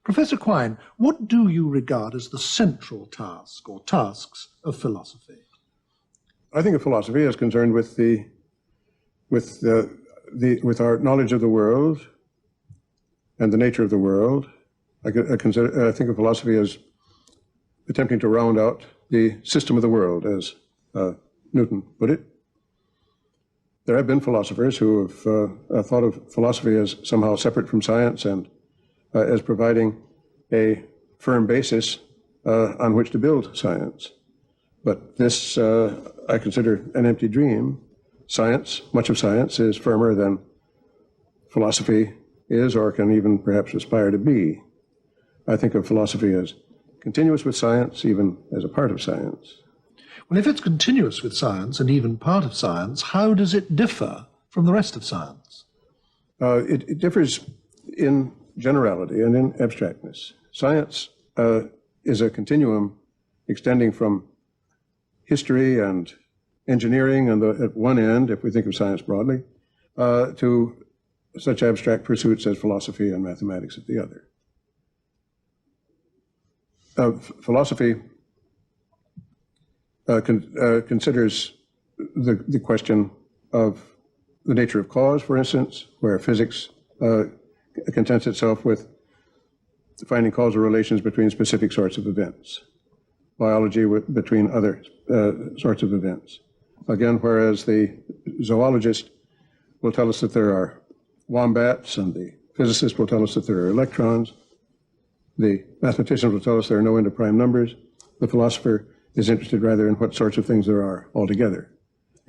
Professor Quine, what do you regard as the central task or tasks of philosophy? I think of philosophy as concerned with our knowledge of the world and the nature of the world. I think of philosophy as attempting to round out the system of the world, as Newton put it. There have been philosophers who have thought of philosophy as somehow separate from science and as providing a firm basis on which to build science. But this I consider an empty dream. Science, much of science, is firmer than philosophy is or can even perhaps aspire to be. I think of philosophy as continuous with science, even as a part of science. Well, if it's continuous with science and even part of science, how does it differ from the rest of science? It differs in generality and in abstractness. Science is a continuum extending from history and engineering at one end, if we think of science broadly, to such abstract pursuits as philosophy and mathematics at the other. Philosophy considers the question of the nature of cause, for instance, where physics contents itself with finding causal relations between specific sorts of events, biology between other sorts of events. Again, whereas the zoologist will tell us that there are wombats and the physicist will tell us that there are electrons, the mathematician will tell us there are no end of prime numbers, the philosopher is interested rather in what sorts of things there are altogether.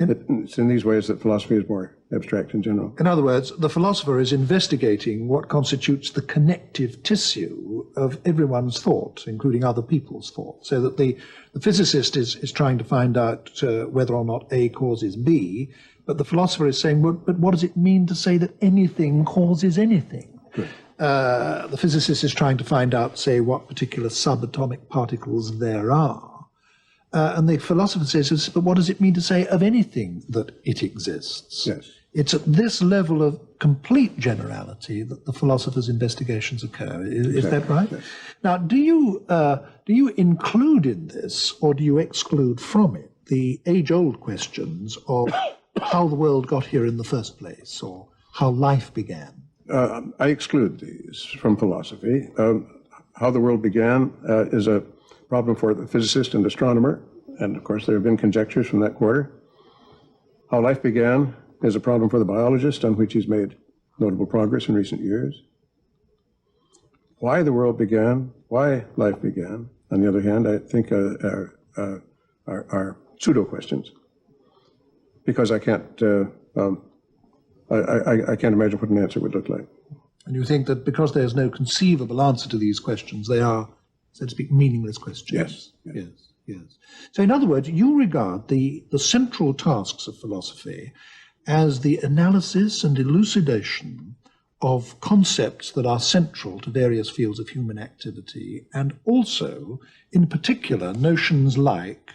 It's in these ways that philosophy is more abstract in general. In other words, the philosopher is investigating what constitutes the connective tissue of everyone's thought, including other people's thought, so that the physicist is trying to find out whether or not A causes B, but the philosopher is saying, well, but what does it mean to say that anything causes anything? The physicist is trying to find out, say, what particular subatomic particles there are. And the philosopher says, but what does it mean to say of anything that it exists? Yes. It's at this level of complete generality that the philosopher's investigations occur. Is that right? Yes. Now, do you include in this, or do you exclude from it, the age-old questions of how the world got here in the first place, or how life began? I exclude these from philosophy. How the world began is a problem for the physicist and astronomer, and of course there have been conjectures from that quarter. How life began is a problem for the biologist, on which he's made notable progress in recent years. Why the world began, why life began, on the other hand, I think are pseudo questions, because I can't imagine what an answer would look like. And you think that because there's no conceivable answer to these questions, they are, so to speak, meaningless questions? Yes. Yes. So in other words, you regard the central tasks of philosophy as the analysis and elucidation of concepts that are central to various fields of human activity, and also, in particular, notions like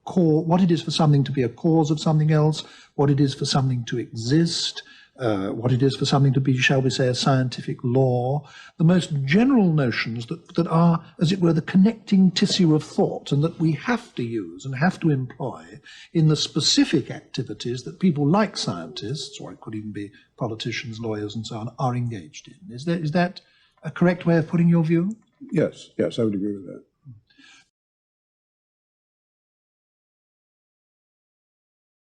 what it is for something to be a cause of something else, what it is for something to exist, what it is for something to be, shall we say, a scientific law, the most general notions that are, as it were, the connecting tissue of thought, and that we have to use and have to employ in the specific activities that people like scientists, or it could even be politicians, lawyers, and so on, are engaged in. Is that a correct way of putting your view? Yes, I would agree with that.